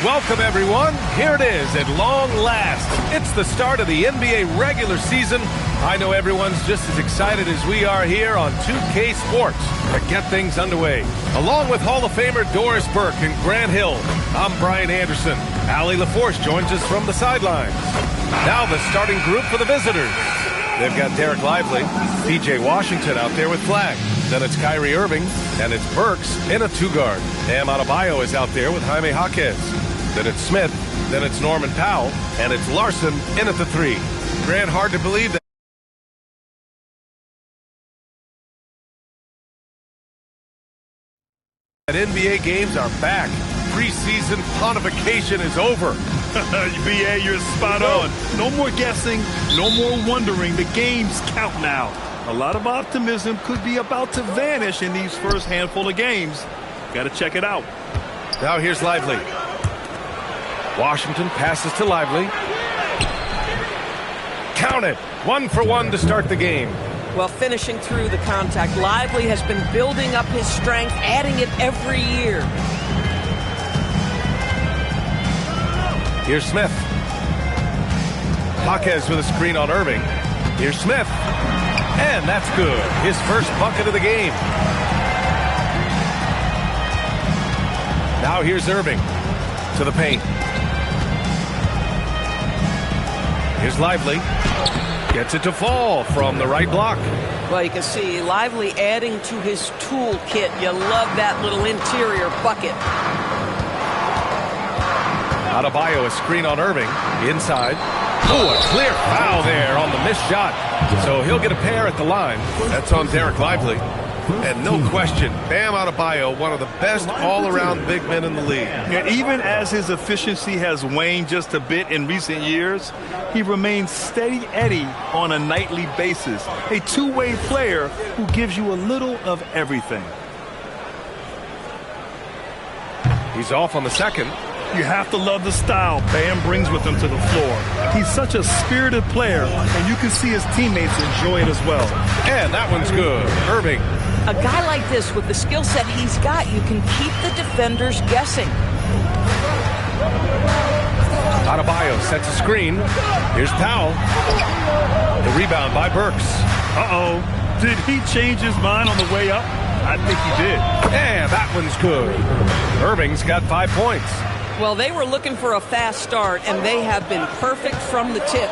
Welcome, everyone. Here it is at long last. It's the start of the NBA regular season. I know everyone's just as excited as we are here on 2K Sports to get things underway. Along with Hall of Famer Doris Burke and Grant Hill, I'm Brian Anderson. Allie LaForce joins us from the sidelines. Now the starting group for the visitors. They've got Derek Lively, P.J. Washington out there with Flag. Then it's Kyrie Irving, and it's Burks in a two-guard. Bam Adebayo is out there with Jaime Jaquez. Then it's Smith, then it's Norman Powell, and it's Larson in at the three. Grant, hard to believe that NBA games are back. Preseason pontification is over. BA, you're spot on. No more guessing, no more wondering. The games count now. A lot of optimism could be about to vanish in these first handful of games. Got to check it out. Now here's Lively. Washington passes to Lively. Count it. 1 for 1 to start the game. Well, finishing through the contact, Lively has been building up his strength, adding it every year. Here's Smith. Jaquez with a screen on Irving. Here's Smith. And that's good. His first bucket of the game. Now here's Irving to the paint. Here's Lively. Gets it to fall from the right block. Well, you can see Lively adding to his toolkit. You love that little interior bucket. Adebayo, a screen on Irving. Inside. Oh, a clear foul there on the missed shot. So he'll get a pair at the line. That's on Derek Lively. And no question, Bam Adebayo, one of the best all-around big men in the league. And even as his efficiency has waned just a bit in recent years, he remains steady Eddie on a nightly basis. A two-way player who gives you a little of everything. He's off on the second. You have to love the style Bam brings with him to the floor. He's such a spirited player, and you can see his teammates enjoy it as well. And that one's good. Irving. A guy like this, with the skill set he's got, you can keep the defenders guessing. Adebayo sets a screen. Here's Powell. The rebound by Burks. Uh-oh. Did he change his mind on the way up? I think he did. And that one's good. Irving's got 5 points. Well, they were looking for a fast start, and they have been perfect from the tip.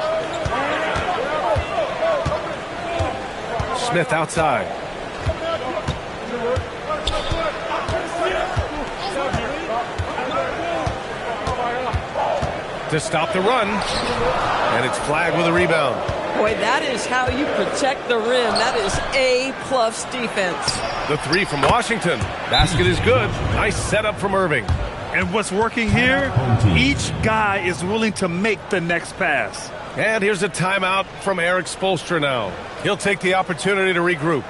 Smith outside. To stop the run. And it's Flag with a rebound. Boy, that is how you protect the rim. That is A-plus defense. The three from Washington. Basket is good. Nice setup from Irving. And what's working here, each guy is willing to make the next pass. And here's a timeout from Eric Spoelstra now. He'll take the opportunity to regroup.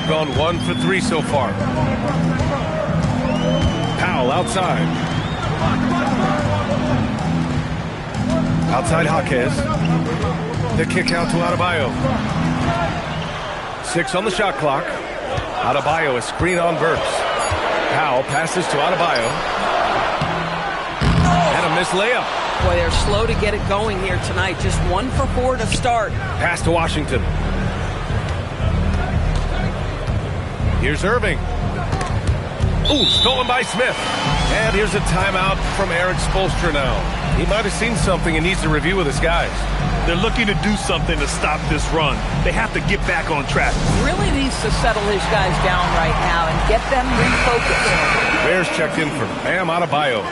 Gone 1 for 3 so far. Powell outside. Outside Jaquez. The kick out to Adebayo. 6 on the shot clock. Adebayo, a screen on Burks. Powell passes to Adebayo. And a missed layup. Boy, they're slow to get it going here tonight. Just 1 for 4 to start. Pass to Washington. Here's Irving. Ooh, stolen by Smith. And here's a timeout from Eric Spoelstra now. He might have seen something and needs to review with his guys. They're looking to do something to stop this run. They have to get back on track. Really needs to settle his guys down right now and get them refocused. Bears checked in for Bam Adebayo.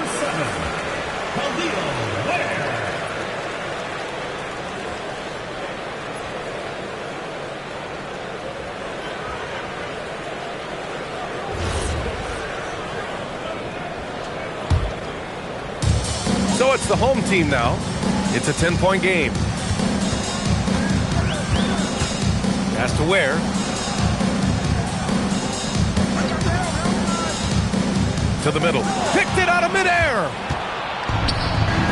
So it's the home team now. It's a 10-point game. Has to Ware. To the middle. Picked it out of midair.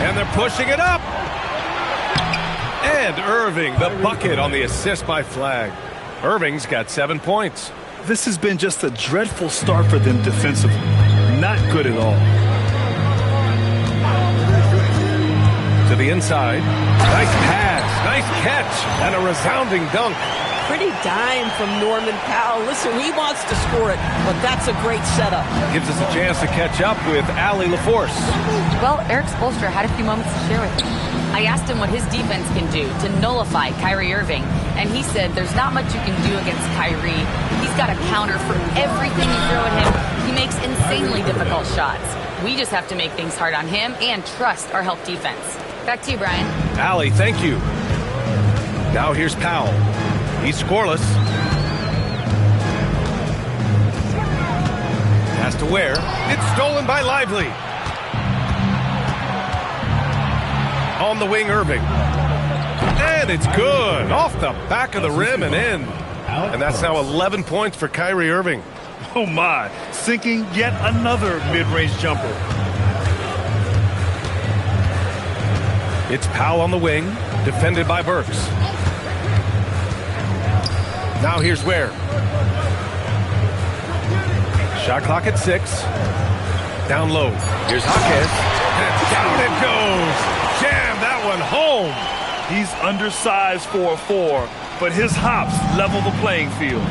And they're pushing it up. And Irving, the bucket on the assist by Flagg. Irving's got 7 points. This has been just a dreadful start for them defensively. Not good at all. To the inside. Nice pass. Nice catch. And a resounding dunk. Pretty dime from Norman Powell. Listen, he wants to score it, but that's a great setup. Gives us a chance to catch up with Allie LaForce. Well, Eric Spoelstra had a few moments to share with me. I asked him what his defense can do to nullify Kyrie Irving, and he said there's not much you can do against Kyrie. He's got a counter for everything you throw at him. He makes insanely difficult shots. We just have to make things hard on him and trust our help defense. Back to you, Brian. Allie, thank you. Now here's Powell. He's scoreless. Pass to Ware. It's stolen by Lively. On the wing, Irving. And it's good. Off the back of the rim and in. And that's now 11 points for Kyrie Irving. Oh, my. Sinking yet another mid-range jumper. It's Powell on the wing, defended by Burks. Now here's Ware. Shot clock at 6. Down low. Here's Jaquez. And down it goes. Jam that one home. He's undersized for a 4, but his hops level the playing field.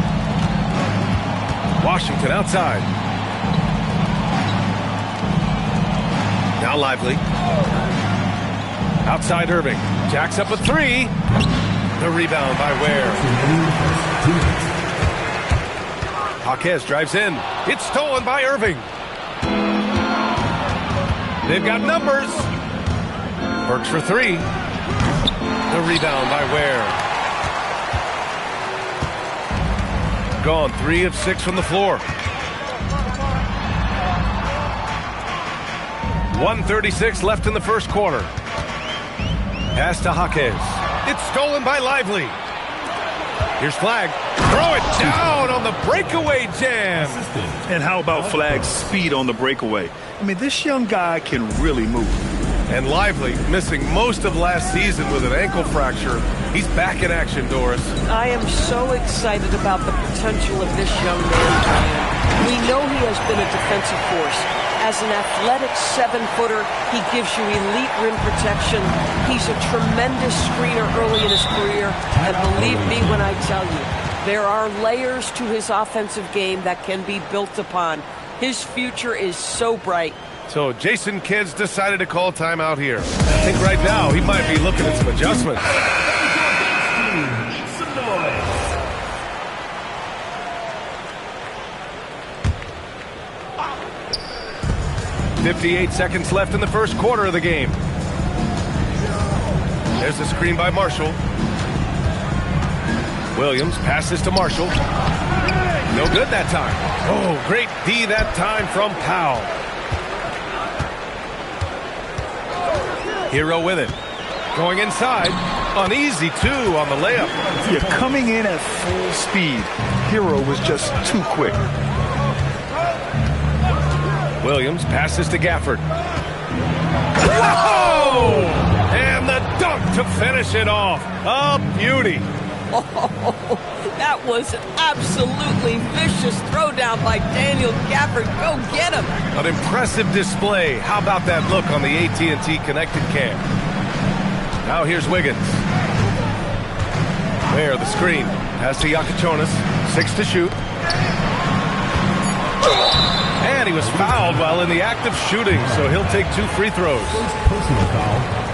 Washington outside. Now Lively. Outside Irving. Jacks up a 3. The rebound by Ware. Jaquez drives in. It's stolen by Irving. They've got numbers. Burks for 3. The rebound by Ware. Gone 3 of 6 from the floor. 1:36 left in the first quarter. Pass to Jaquez. It's stolen by Lively. Here's Flagg. Throw it down on the breakaway jam. And how about Flagg's speed on the breakaway? I mean, this young guy can really move. And Lively, missing most of last season with an ankle fracture. He's back in action, Doris. I am so excited about the potential of this young man. We know he has been a defensive force. As an athletic 7-footer, he gives you elite rim protection. He's a tremendous screener early in his career. And believe me when I tell you, there are layers to his offensive game that can be built upon. His future is so bright. So Jason Kidd's decided to call timeout here. I think right now he might be looking at some adjustments. 58 seconds left in the first quarter of the game. There's the screen by Marshall. Williams passes to Marshall. No good that time. Oh, great D that time from Powell. Hero with it. Going inside. An easy 2 on the layup. Yeah, coming in at full speed. Hero was just too quick. Williams passes to Gafford. Whoa! And the dunk to finish it off. A beauty. Oh, that was an absolutely vicious throwdown by Daniel Gafford. Go get him. An impressive display. How about that look on the AT&T connected cam? Now here's Wiggins. There, the screen. Pass to Yakichonis. 6 to shoot. And he was fouled while in the act of shooting, so he'll take 2 free throws.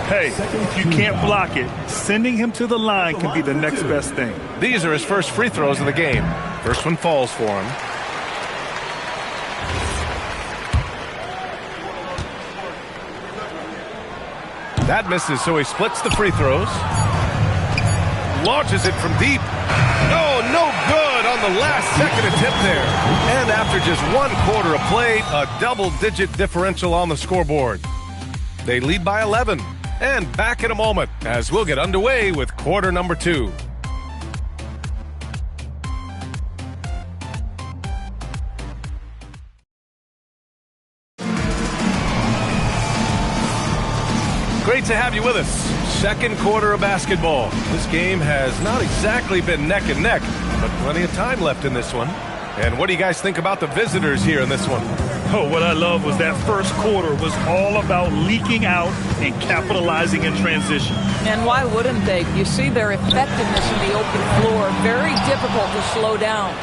Hey, if you can't block it, sending him to the line can be the next best thing. These are his first free throws of the game. First one falls for him. That misses, so he splits the free throws. Launches it from deep. Oh, no good on the last second attempt there. And after just 1 quarter of play, a double-digit differential on the scoreboard. They lead by 11. And back in a moment as we'll get underway with quarter number 2. Great to have you with us. Second quarter of basketball. This game has not exactly been neck and neck, but plenty of time left in this one. And what do you guys think about the visitors here in this one? Oh, what I love was that first quarter was all about leaking out and capitalizing in transition. And why wouldn't they? You see their effectiveness in the open floor. Very difficult to slow down.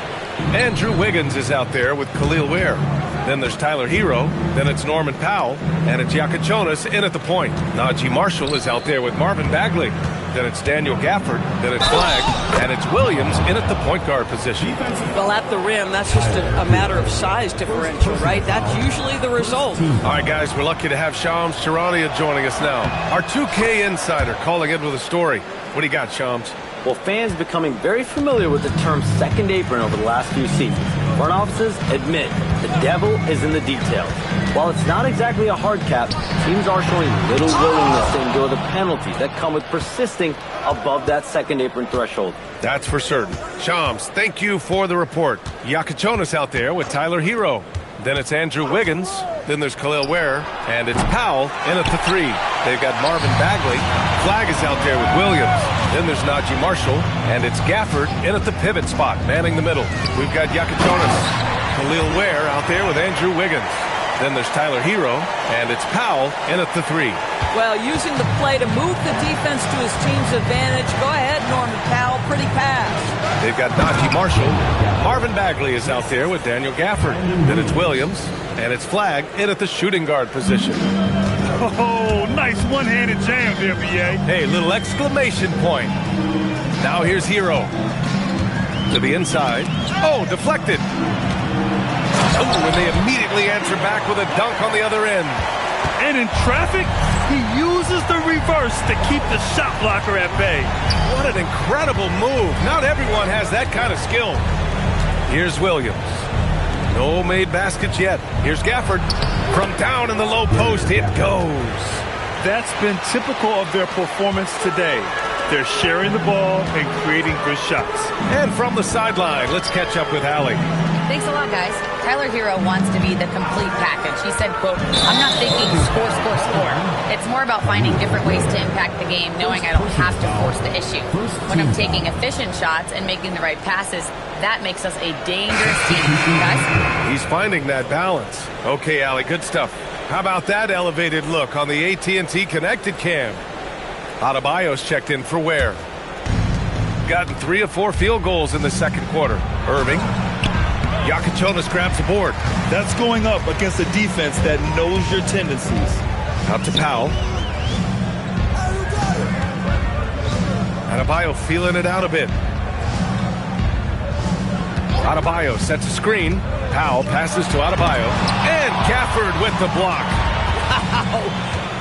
Andrew Wiggins is out there with Khalil Ware. Then there's Tyler Hero. Then it's Norman Powell. And it's Yakachonis in at the point. Najee Marshall is out there with Marvin Bagley. Then it's Daniel Gafford. Then it's Flagg. And it's Williams in at the point guard position. Well, at the rim, that's just a matter of size differential, right? That's usually the result. All right, guys, we're lucky to have Shams Charania joining us now. Our 2K insider calling in with a story. What do you got, Shams? Well, fans becoming very familiar with the term second apron over the last few seasons. Front offices admit the devil is in the details. While it's not exactly a hard cap, teams are showing little willingness to endure the penalties that come with persisting above that second apron threshold. That's for certain. Shams, thank you for the report. Yakachonis out there with Tyler Hero. Then it's Andrew Wiggins. Then there's Khalil Ware. And it's Powell in at the three. They've got Marvin Bagley. Flagg is out there with Williams. Then there's Najee Marshall. And it's Gafford in at the pivot spot, manning the middle. We've got Yakachonis. Khalil Ware out there with Andrew Wiggins. Then there's Tyler Hero. And it's Powell in at the three. Well, using the play to move the defense to his team's advantage. Go ahead, Norman Powell. Pretty pass. They've got Najee Marshall. Marvin Bagley is out there with Daniel Gafford. Then it's Williams. And it's Flagg in at the shooting guard position. Oh, nice one-handed jam there, B.A. Hey, little exclamation point. Now here's Hero. To the inside. Oh, deflected. Oh, and they immediately answer back with a dunk on the other end. And in traffic, he uses the reverse to keep the shot blocker at bay. What an incredible move. Not everyone has that kind of skill. Here's Williams. No made baskets yet. Here's Gafford. From down in the low post, it goes. That's been typical of their performance today. They're sharing the ball and creating good shots. And from the sideline, let's catch up with Allie. Thanks a lot, guys. Tyler Hero wants to be the complete package. He said, quote, I'm not thinking score, score, score. It's more about finding different ways to impact the game, knowing I don't have to force the issue. When I'm taking efficient shots and making the right passes, that makes us a dangerous team. Guys? He's finding that balance. Okay, Allie, good stuff. How about that elevated look on the AT&T Connected Cam? Adebayo's checked in for Ware. Gotten 3 of 4 field goals in the second quarter. Irving. Yakachonis grabs the board. That's going up against a defense that knows your tendencies. Out to Powell. Adebayo feeling it out a bit. Adebayo sets a screen. Powell passes to Adebayo. And Gafford with the block. Wow.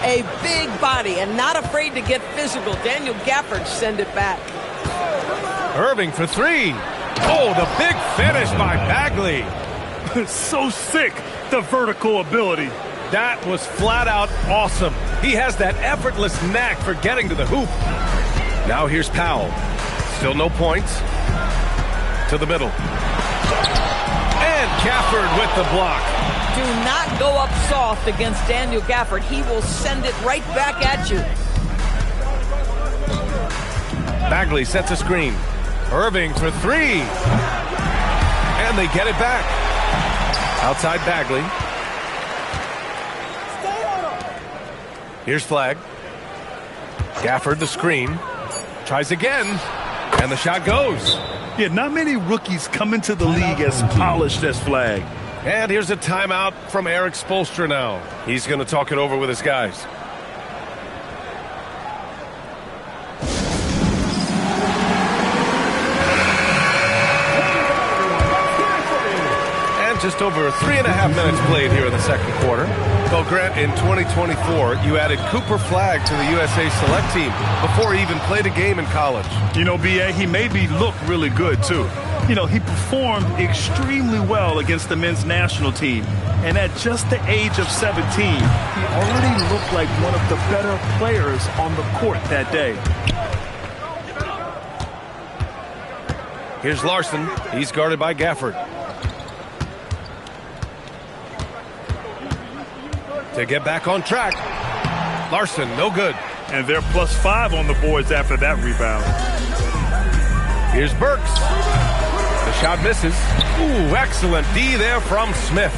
A big body and not afraid to get physical. Daniel Gafford send it back. Irving for 3. Oh, the big finish by Bagley. So sick, the vertical ability. That was flat out awesome. He has that effortless knack for getting to the hoop. Now here's Powell. Still no points. To the middle. And Gafford with the block. Do not go up soft against Daniel Gafford. He will send it right back at you. Bagley sets a screen. Irving for 3. And they get it back. Outside Bagley. Here's Flagg. Gafford the screen. Tries again. And the shot goes. Yeah, not many rookies come into the league as polished as Flagg. And here's a timeout from Eric Spoelstra now. He's going to talk it over with his guys. Just over 3.5 minutes played here in the second quarter. Well, Grant, in 2024, you added Cooper Flagg to the USA Select team before he even played a game in college. You know, B.A., he made me look really good, too. You know, he performed extremely well against the men's national team. And at just the age of 17, he already looked like one of the better players on the court that day. Here's Larson. He's guarded by Gafford. To get back on track. Larson, no good. And they're +5 on the boards after that rebound. Here's Burks. The shot misses. Ooh, excellent D there from Smith.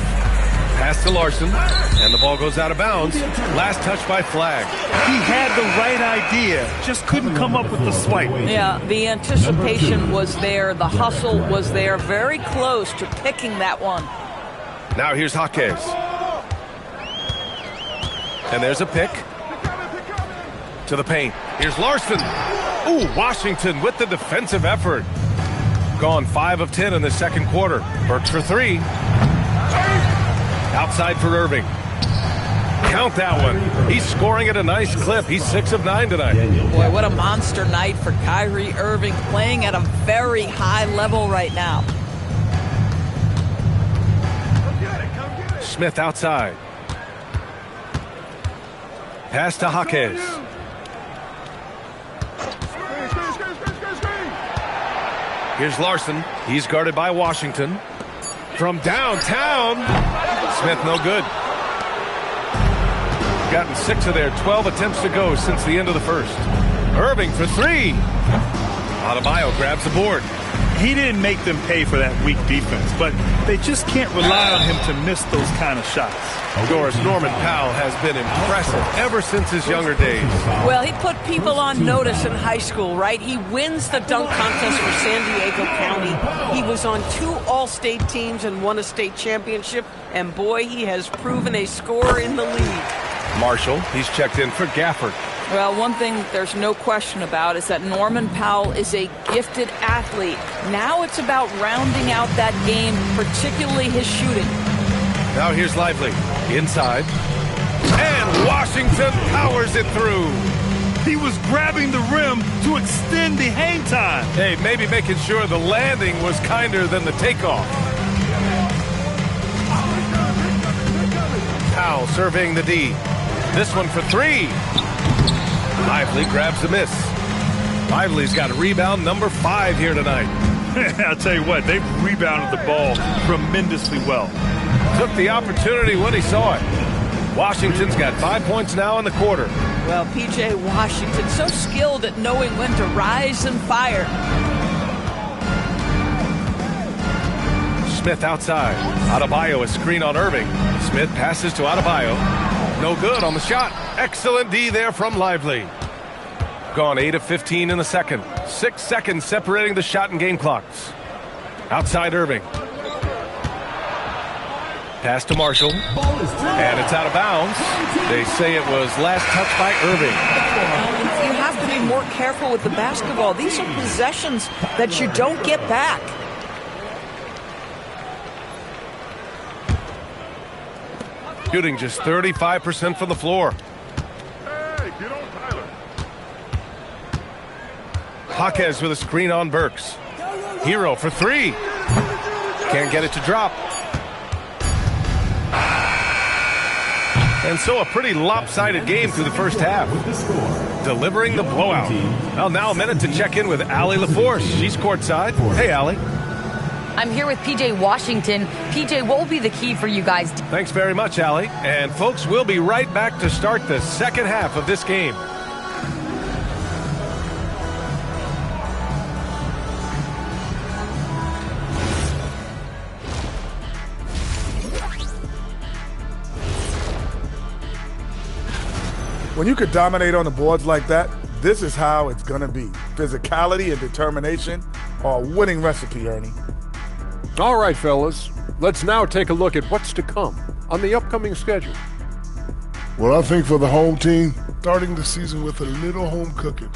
Pass to Larson, and the ball goes out of bounds. Last touch by Flagg. He had the right idea, just couldn't come up with the swipe. Yeah, the anticipation was there. The hustle was there. Very close to picking that one. Now here's Jaquez. And there's a pick. To the paint. Here's Larson. Ooh, Washington with the defensive effort. Gone 5 of 10 in the second quarter. Burks for 3. Outside for Irving. Count that one. He's scoring at a nice clip. He's 6 of 9 tonight. Boy, what a monster night for Kyrie Irving, playing at a very high level right now. Smith outside. Pass to Jaquez. Here's Larson. He's guarded by Washington. From downtown. Smith no good. Gotten 6 of their 12 attempts to go since the end of the first. Irving for 3. Adebayo grabs the board. He didn't make them pay for that weak defense, but they just can't rely on him to miss those kind of shots. Doris, Norman Powell has been impressive ever since his younger days. Well, he put people on notice in high school, right? He wins the dunk contest for San Diego County. He was on 2 All-State teams and won a state championship. And boy, he has proven a scorer in the league. Marshall, he's checked in for Gafford. Well, one thing there's no question about is that Norman Powell is a gifted athlete. Now it's about rounding out that game, particularly his shooting. Now here's Lively. Inside. And Washington powers it through. He was grabbing the rim to extend the hang time. Hey, maybe making sure the landing was kinder than the takeoff. Powell surveying the D. This one for 3. Lively grabs the miss. Lively's got rebound number 5 here tonight. I'll tell you what, they've rebounded the ball tremendously well. Took the opportunity when he saw it. Washington's got 5 points now in the quarter. Well, P.J. Washington, so skilled at knowing when to rise and fire. Smith outside. Adebayo, a screen on Irving. Smith passes to Adebayo. No good on the shot. Excellent D there from Lively. Gone 8 of 15 in the second. 6 seconds separating the shot and game clocks. Outside Irving. Pass to Marshall. And it's out of bounds. They say it was last touched by Irving. You have to be more careful with the basketball. These are possessions that you don't get back. Shooting just 35% from the floor. Hey, get on Tyler. Jaquez with a screen on Burks. Hero for 3. Can't get it to drop. And so a pretty lopsided game through the first half. Delivering the blowout. Well, now a minute to check in with Allie LaForce. She's courtside. Hey, Allie. I'm here with P.J. Washington. P.J., what will be the key for you guys? Thanks very much, Allie. And folks, we'll be right back to start the second half of this game. When you could dominate on the boards like that, this is how it's going to be. Physicality and determination are a winning recipe, Ernie. All right, fellas, let's now take a look at what's to come on the upcoming schedule. Well, I think for the home team, starting the season with a little home cooking,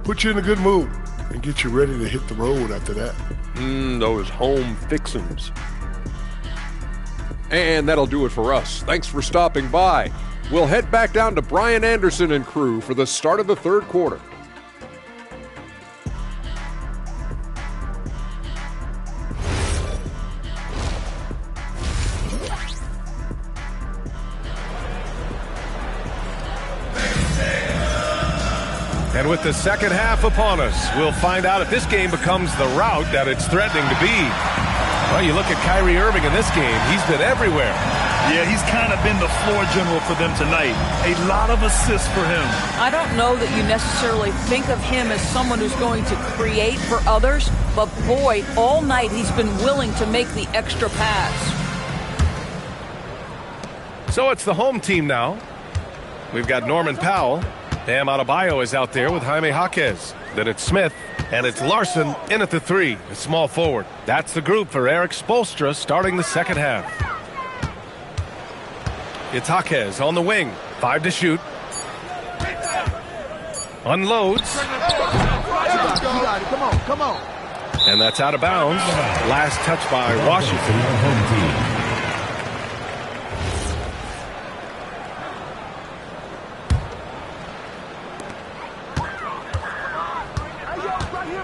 put you in a good mood and get you ready to hit the road after that. Those home fixins'. And that'll do it for us. Thanks for stopping by. We'll head back down to Brian Anderson and crew for the start of the third quarter. And with the second half upon us, we'll find out if this game becomes the route that it's threatening to be. Well, you look at Kyrie Irving in this game, he's been everywhere. Yeah, he's kind of been the floor general for them tonight. A lot of assists for him. I don't know that you necessarily think of him as someone who's going to create for others, but boy, all night he's been willing to make the extra pass. So it's the home team now. We've got Norman Powell. Bam Adebayo is out there with Jaime Jaquez. Then it's Smith, and it's Larson in at the 3, a small forward. That's the group for Eric Spoelstra starting the second half. It's Jaquez on the wing. 5 to shoot. Unloads. Come on. And that's out of bounds. Last touch by Washington. Home team.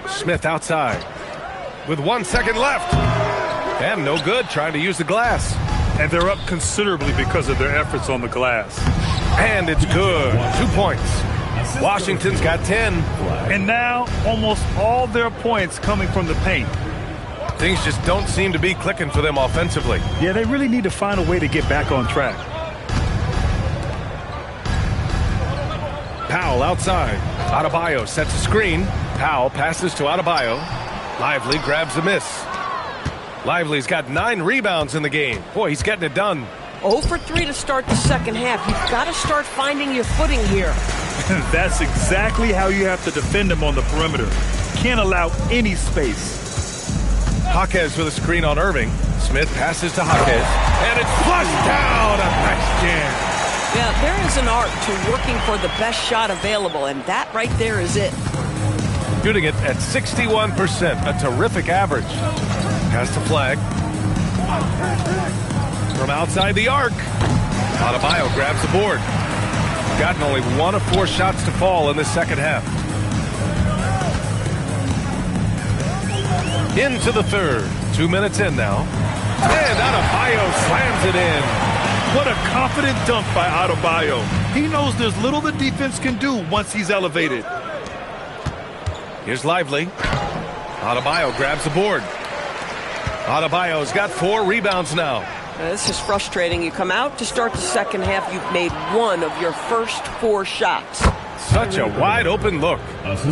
Smith outside with 1 second left. And no good, trying to use the glass. And they're up considerably because of their efforts on the glass. And it's good. 2 points. Washington's got 10. And now almost all their points coming from the paint. Things just don't seem to be clicking for them offensively. Yeah, they really need to find a way to get back on track. Powell outside. Adebayo sets a screen. Powell passes to Adebayo. Lively grabs a miss. Lively's got 9 rebounds in the game. Boy, he's getting it done. 0 for 3 to start the second half. You've got to start finding your footing here. That's exactly how you have to defend him on the perimeter. Can't allow any space. Jaquez with a screen on Irving. Smith passes to Jaquez. And it's flushed down. A nice jam. Yeah, there is an art to working for the best shot available, and that right there is it. Shooting it at 61%, a terrific average. Pass to Flag. From outside the arc. Adebayo grabs the board. Gotten only 1 of 4 shots to fall in the second half. Into the third. 2 minutes in now. And Adebayo slams it in. What a confident dunk by Adebayo. He knows there's little the defense can do once he's elevated. Here's Lively. Adebayo grabs the board. Adebayo's got 4 rebounds now. This is frustrating. You come out to start the second half, you've made 1 of your first 4 shots. Such a wide open look.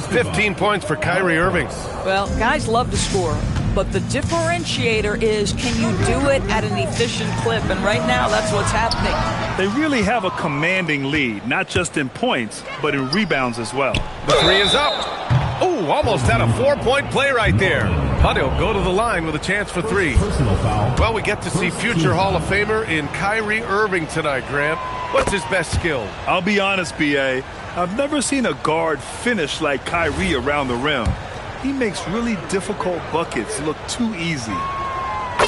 15 points for Kyrie Irving. Well, guys love to score, but the differentiator is, can you do it at an efficient clip? And right now, that's what's happening. They really have a commanding lead, not just in points, but in rebounds as well. The 3 is up. Oh, almost had a 4-point play right there. But he'll go to the line with a chance for 3. Well, we get to see future Hall of Famer in Kyrie Irving tonight, Grant. What's his best skill? I'll be honest, B.A. I've never seen a guard finish like Kyrie around the rim. He makes really difficult buckets look too easy.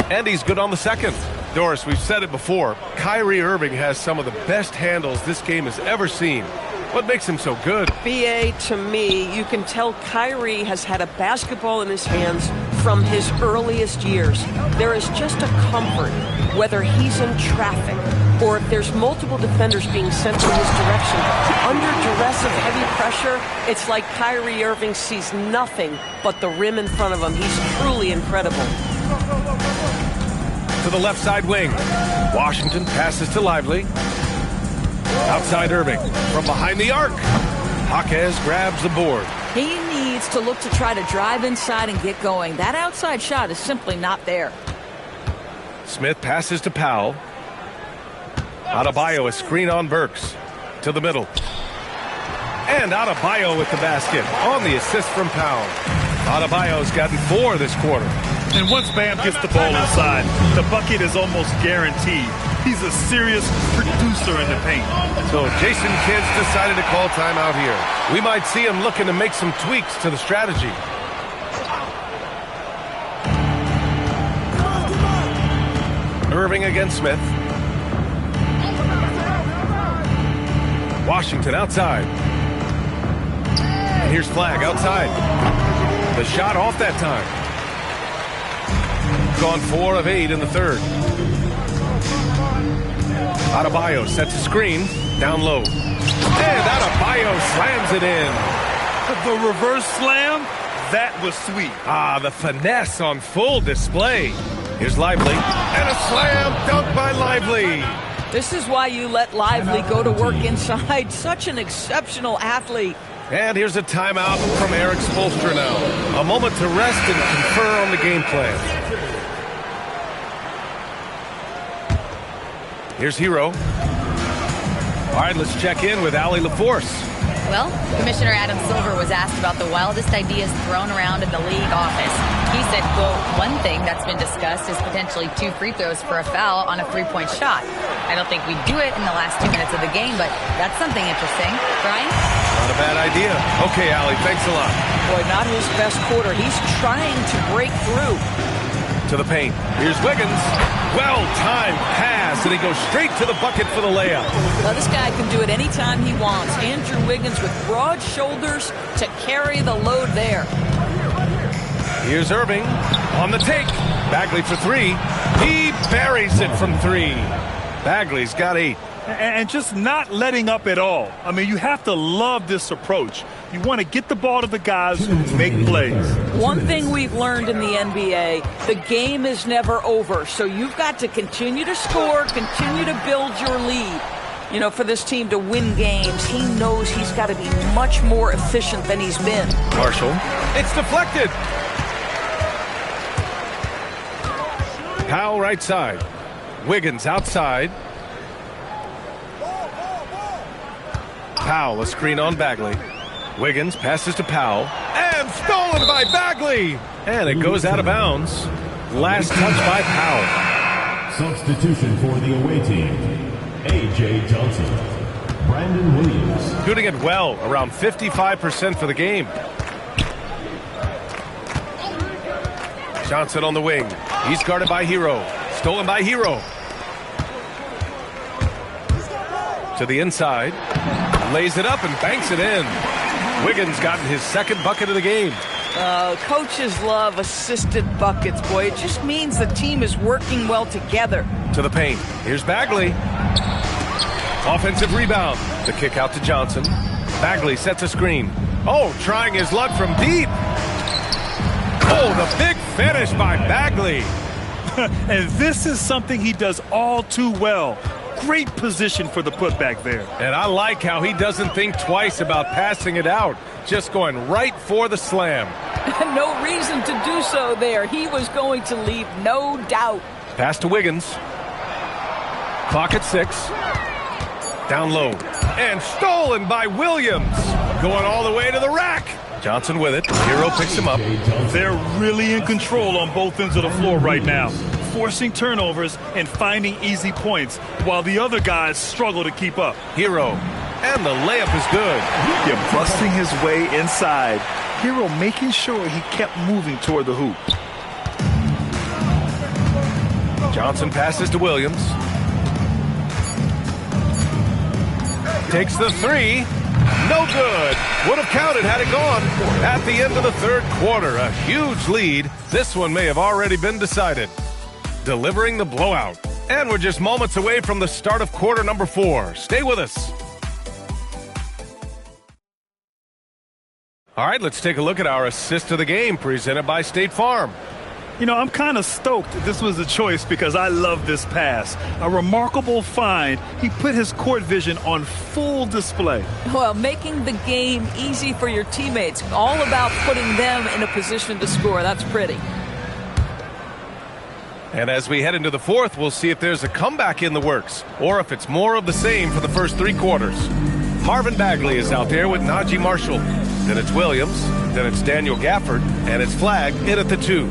And he's good on the second. Doris, we've said it before. Kyrie Irving has some of the best handles this game has ever seen. What makes him so good? B.A., to me, you can tell Kyrie has had a basketball in his hands from his earliest years. There is just a comfort, whether he's in traffic or if there's multiple defenders being sent in his direction. Under duress of heavy pressure, it's like Kyrie Irving sees nothing but the rim in front of him. He's truly incredible. To the left side wing. Washington passes to Lively. Outside Irving. From behind the arc. Jaquez grabs the board. He needs to look to try to drive inside and get going. That outside shot is simply not there. Smith passes to Powell. Adebayo a screen on Burks. To the middle. And Adebayo with the basket on the assist from Powell. Adebayo's gotten 4 this quarter. And once Bam gets the ball inside, the bucket is almost guaranteed. He's a serious producer in the paint. So Jason Kidd's decided to call timeout here. We might see him looking to make some tweaks to the strategy. Irving against Smith. Washington outside. And here's Flag outside. The shot off that time. Gone 4 of 8 in the third. Adebayo sets a screen. Down low. And Adebayo slams it in. The reverse slam, that was sweet. Ah, the finesse on full display. Here's Lively. And a slam dunk by Lively. This is why you let Lively go to work inside. Such an exceptional athlete. And here's a timeout from Eric Spoelstra now. A moment to rest and confer on the game plan. Here's Hero. All right, let's check in with Allie LaForce. Well, Commissioner Adam Silver was asked about the wildest ideas thrown around in the league office. He said, quote, one thing that's been discussed is potentially 2 free throws for a foul on a 3-point shot. I don't think we do it in the last 2 minutes of the game, but that's something interesting. Brian? Not a bad idea. Okay, Allie, thanks a lot. Boy, not his best quarter. He's trying to break through. To the paint. Here's Wiggins. Well-timed pass, and he goes straight to the bucket for the layup. Well, this guy can do it anytime he wants. Andrew Wiggins with broad shoulders to carry the load there. Here's Irving on the take. Bagley for 3. He buries it from 3. Bagley's got 8. And just not letting up at all. I mean, you have to love this approach. You want to get the ball to the guys who make plays. One thing we've learned in the NBA, the game is never over. So you've got to continue to score, continue to build your lead. You know, for this team to win games, he knows he's got to be much more efficient than he's been. Marshall. It's deflected. Powell right side. Wiggins outside. Powell, a screen on Bagley. Wiggins passes to Powell. And stolen by Bagley. And it goes out of bounds. Last touch by Powell. Substitution for the away team. A.J. Johnson. Brandon Williams. Shooting it well, around 55% for the game. Johnson on the wing. He's guarded by Hero. Stolen by Hero. To the inside. Lays it up and banks it in. Wiggins gotten his second bucket of the game. Coaches love assisted buckets, boy. It just means the team is working well together. To the paint. Here's Bagley. Offensive rebound. The kick out to Johnson. Bagley sets a screen. Oh, trying his luck from deep. Oh, the big finish by Bagley. And this is something he does all too well. Great position for the putback there. And I like how he doesn't think twice about passing it out. Just going right for the slam. No reason to do so there. He was going to leave, no doubt. Pass to Wiggins. Clock at 6. Down low. And stolen by Williams. Going all the way to the rack. Johnson with it. Hero picks him up. They're really in control on both ends of the floor right now, forcing turnovers and finding easy points while the other guys struggle to keep up. Hero. And the layup is good. Yeah, busting his way inside. Hero making sure he kept moving toward the hoop. Johnson passes to Williams. Takes the 3. No good. Would have counted had it gone. At the end of the third quarter, a huge lead. This one may have already been decided. Delivering the blowout. And we're just moments away from the start of quarter number 4. Stay with us. All right, let's take a look at our assist of the game presented by State Farm. You know, I'm kind of stoked this was a choice because I love this pass. A remarkable find. He put his court vision on full display. Well, making the game easy for your teammates. All about putting them in a position to score. That's pretty. And as we head into the fourth, we'll see if there's a comeback in the works or if it's more of the same for the first 3 quarters. Marvin Bagley is out there with Najee Marshall. Then it's Williams. Then it's Daniel Gafford. And it's Flagg in at the 2.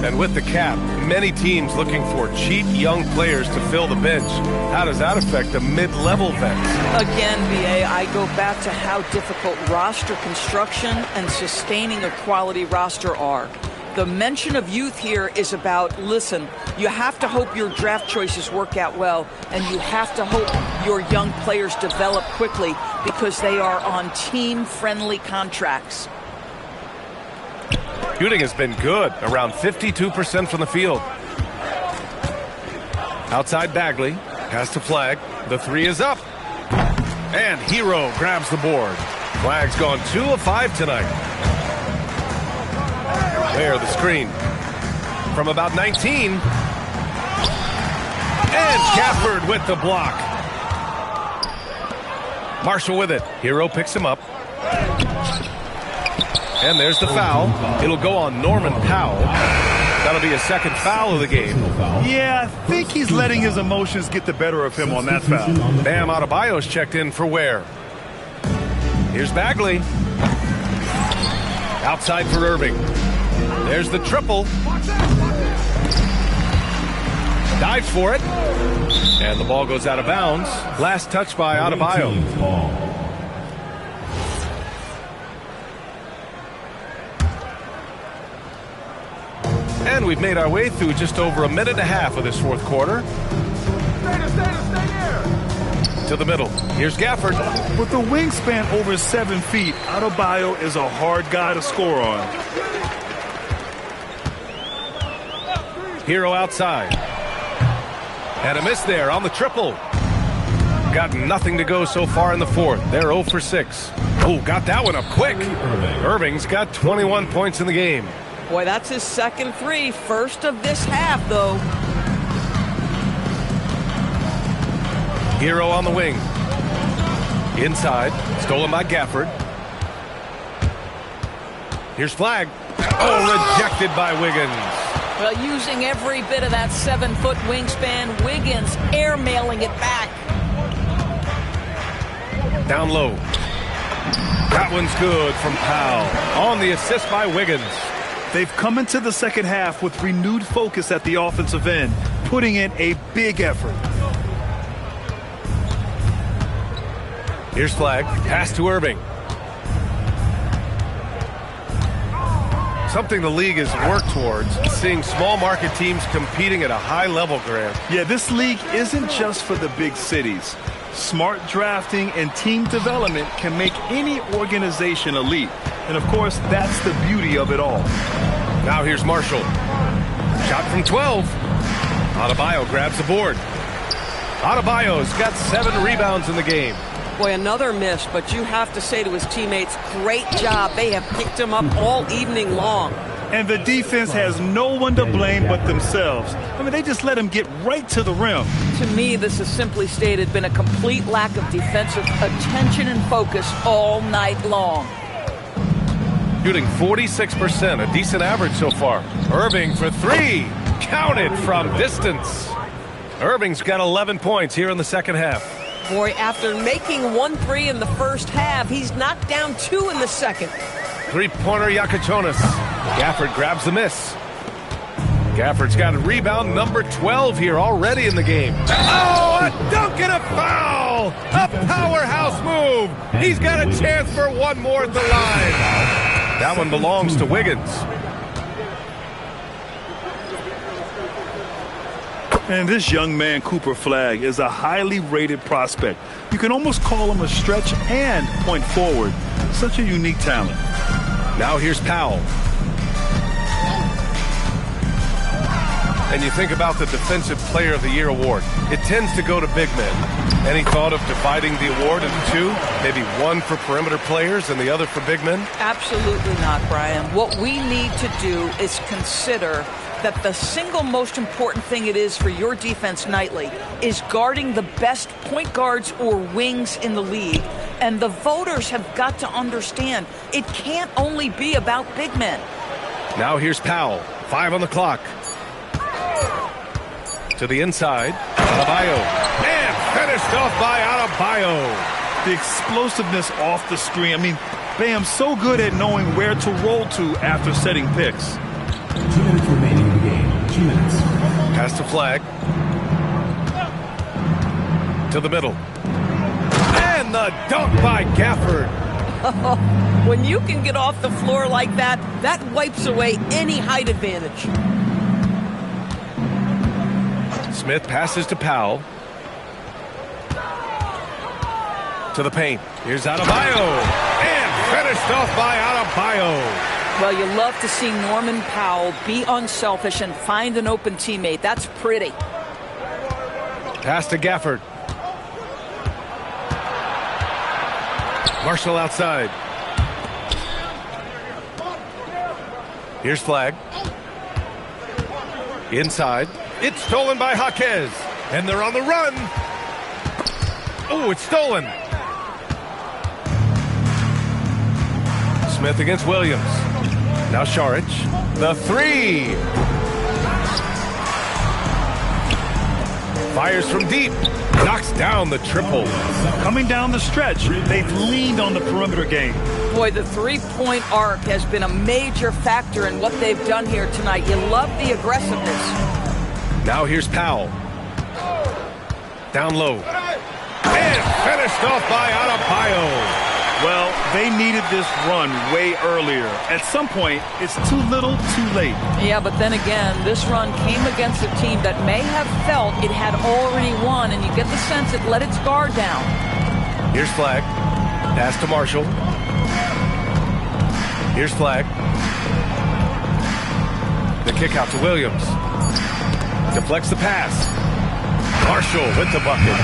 And with the cap, many teams looking for cheap young players to fill the bench. How does that affect the mid-level vets? Again, VA, I go back to how difficult roster construction and sustaining a quality roster are. The mention of youth here is about, listen, you have to hope your draft choices work out well, and you have to hope your young players develop quickly because they are on team-friendly contracts. Shooting has been good, around 52% from the field. Outside Bagley, pass to Flagg. The 3 is up. And Hero grabs the board. Flagg's gone 2 of 5 tonight. There, the screen. From about 19. And Gafford with the block. Marshall with it. Hero picks him up. And there's the foul. It'll go on Norman Powell. That'll be a second foul of the game. Yeah, I think he's letting his emotions get the better of him on that foul. Bam Adebayo's checked in for Ware. Here's Bagley. Outside for Irving. There's the triple. Dives for it. And the ball goes out of bounds. Last touch by Adebayo. And we've made our way through just over a minute and a half of this fourth quarter. To the middle. Here's Gafford. With a wingspan over 7 feet, Adebayo is a hard guy to score on. Hero outside. And a miss there on the triple. Got nothing to go so far in the fourth. They're 0 for 6. Oh, got that one up quick. Irving's got 21 points in the game. Boy, that's his second three. First of this half, though. Hero on the wing. Inside. Stolen by Gafford. Here's Flag. Oh, rejected by Wiggins. Well, using every bit of that 7-foot wingspan, Wiggins airmailing it back. Down low. That one's good from Powell. On the assist by Wiggins. They've come into the second half with renewed focus at the offensive end, putting in a big effort. Here's Flag. Pass to Irving. Something the league has worked towards, seeing small market teams competing at a high level, Grant. Yeah, this league isn't just for the big cities. Smart drafting and team development can make any organization elite. And of course, that's the beauty of it all. Now here's Marshall. Shot from 12. Adebayo grabs the board. Adebayo's got 7 rebounds in the game. Boy, another miss, but you have to say to his teammates, great job. They have picked him up all evening long. And the defense has no one to blame but themselves. I mean, they just let him get right to the rim. To me, this has simply stated been a complete lack of defensive attention and focus all night long. Shooting 46%, a decent average so far. Irving for 3. Counted from distance. Irving's got 11 points here in the second half. Boy, after making 1 3 in the first half, he's knocked down 2 in the second. Three-pointer Yakachonis. Gafford grabs the miss. Gafford's got a rebound number 12 here already in the game. Oh, a dunk and a foul! A powerhouse move! He's got a chance for one more at the line. That one belongs to Wiggins. And this young man, Cooper Flag, is a highly rated prospect. You can almost call him a stretch and point forward. Such a unique talent. Now here's Powell. And you think about the Defensive Player of the Year award. It tends to go to big men. Any thought of dividing the award into 2? Maybe one for perimeter players and the other for big men? Absolutely not, Brian. What we need to do is consider that the single most important thing it is for your defense nightly is guarding the best point guards or wings in the league. And the voters have got to understand it can't only be about big men. Now here's Powell. 5 on the clock. To the inside. Adebayo. And finished off by Adebayo. The explosiveness off the screen. I mean, Bam's so good at knowing where to roll to after setting picks. 2 minutes remaining in the game. 2 minutes. Pass to Flag. To the middle. And the dunk by Gafford. When you can get off the floor like that, that wipes away any height advantage. Smith passes to Powell. To the paint. Here's Adebayo. And finished off by Adebayo. Well, you love to see Norman Powell be unselfish and find an open teammate. That's pretty. Pass to Gafford. Marshall outside. Here's flag. Inside. It's stolen by Jaquez. And they're on the run. Oh, it's stolen. Smith against Williams. Now Šarić. The three. Fires from deep. Knocks down the triple. Coming down the stretch, they've leaned on the perimeter game. Boy, the three-point arc has been a major factor in what they've done here tonight. You love the aggressiveness. Now here's Powell. Down low. And finished off by Adebayo. Well, they needed this run way earlier. At some point, it's too little, too late. Yeah, but then again, this run came against a team that may have felt it had already won, and you get the sense it let its guard down. Here's flag. Pass to Marshall. Here's flag. The kick out to Williams. Deflects the pass. Marshall with the bucket.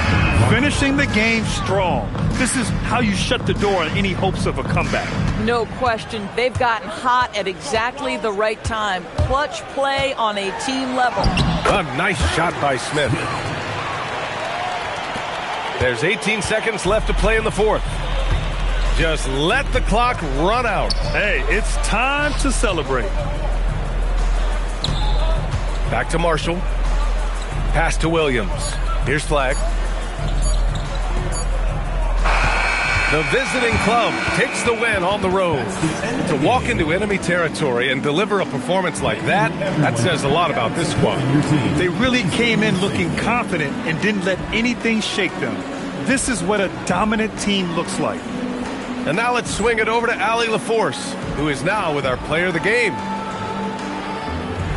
Finishing the game strong. This is how you shut the door on any hopes of a comeback. No question. They've gotten hot at exactly the right time. Clutch play on a team level. A nice shot by Smith. There's 18 seconds left to play in the fourth. Just let the clock run out. Hey, it's time to celebrate. Back to Marshall. Pass to Williams. Here's flag. The visiting club takes the win on the road. To walk into enemy territory and deliver a performance like that, that says a lot about this squad. They really came in looking confident and didn't let anything shake them. This is what a dominant team looks like. And now let's swing it over to Allie LaForce, who is now with our player of the game.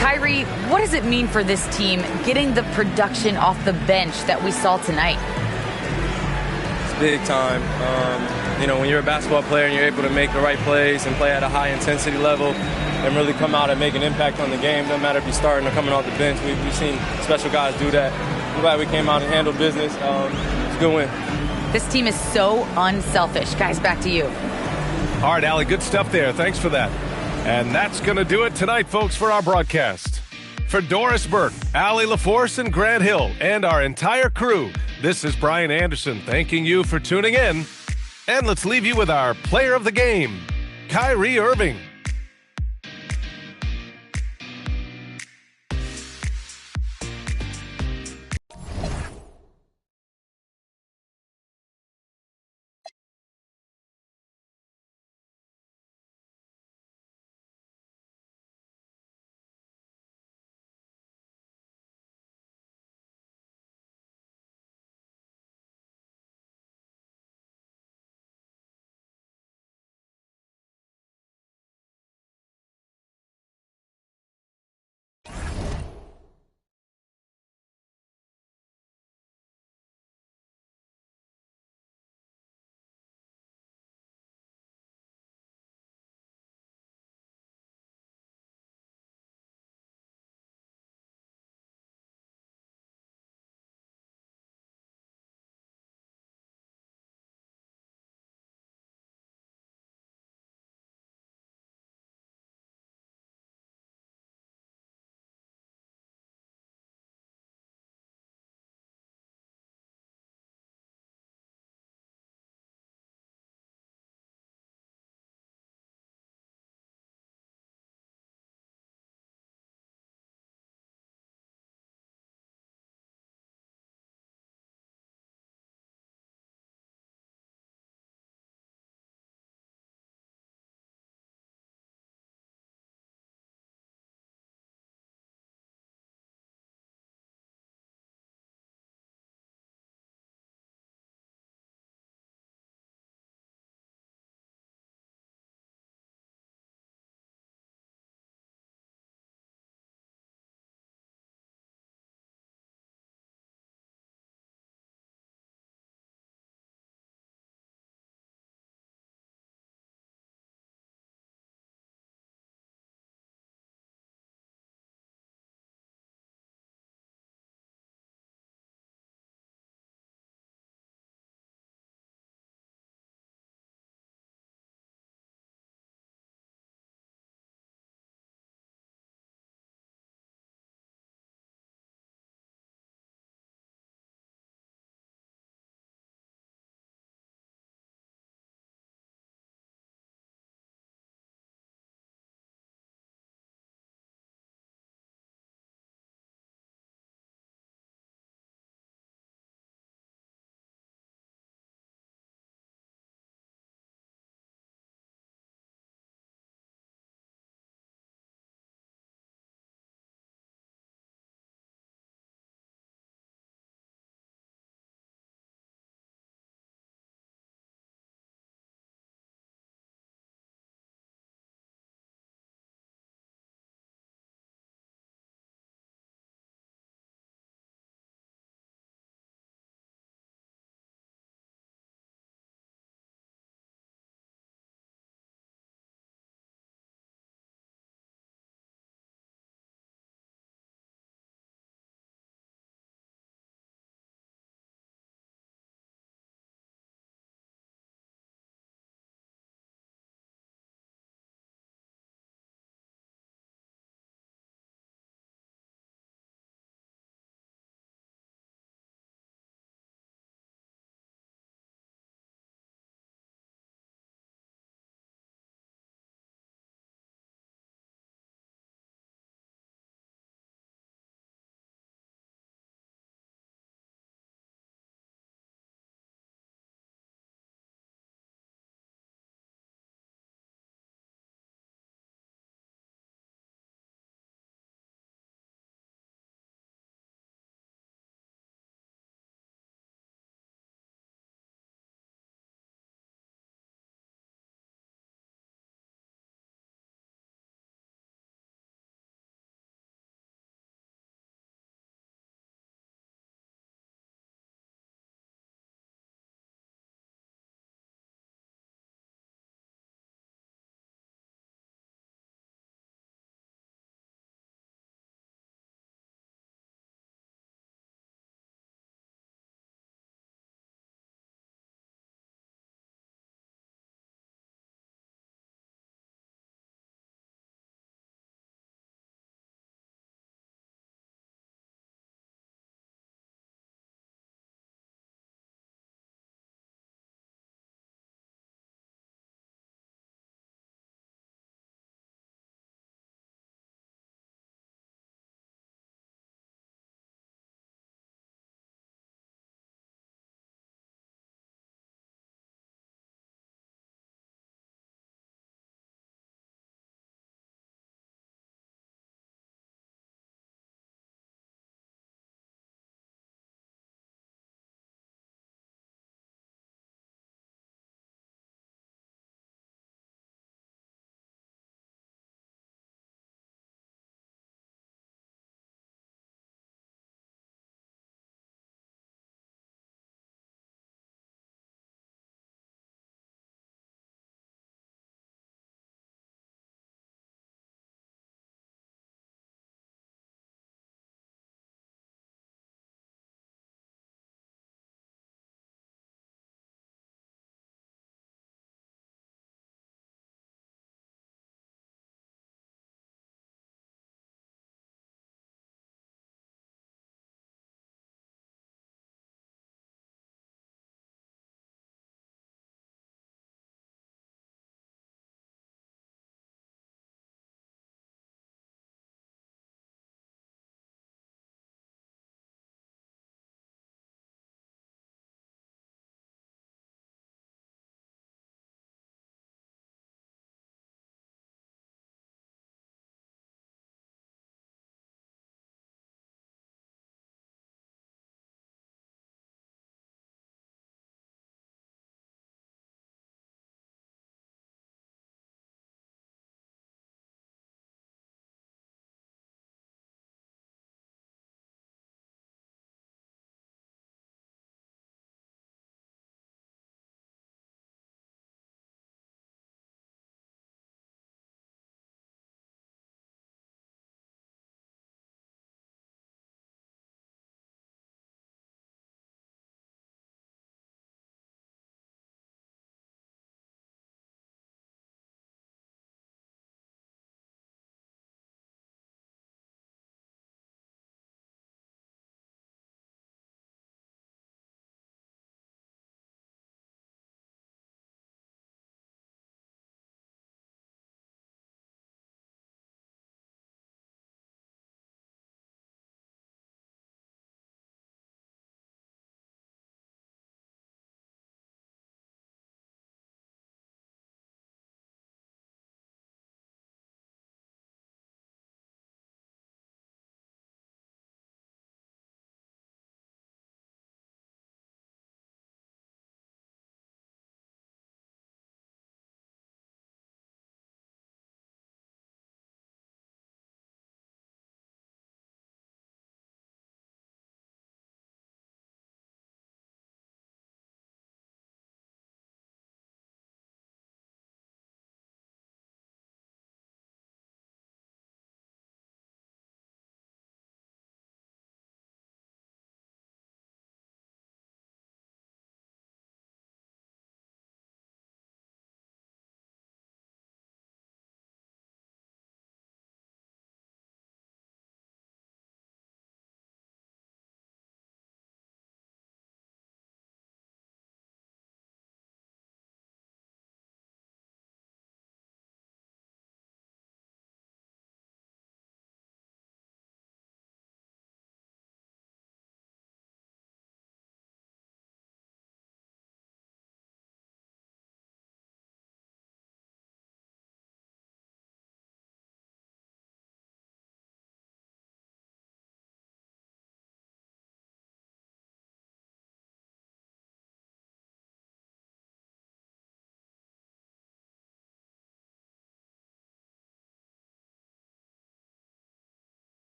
Kyrie, what does it mean for this team getting the production off the bench that we saw tonight? It's big time. When you're a basketball player and you're able to make the right plays and play at a high intensity level and really come out and make an impact on the game, no matter if you're starting or coming off the bench, we've seen special guys do that. I'm glad we came out and handled business. It's a good win. This team is so unselfish. Guys, back to you. All right, Allie, good stuff there. Thanks for that. And that's going to do it tonight, folks, for our broadcast. For Doris Burke, Allie LaForce, and Grant Hill, and our entire crew, this is Brian Anderson thanking you for tuning in. And let's leave you with our player of the game, Kyrie Irving.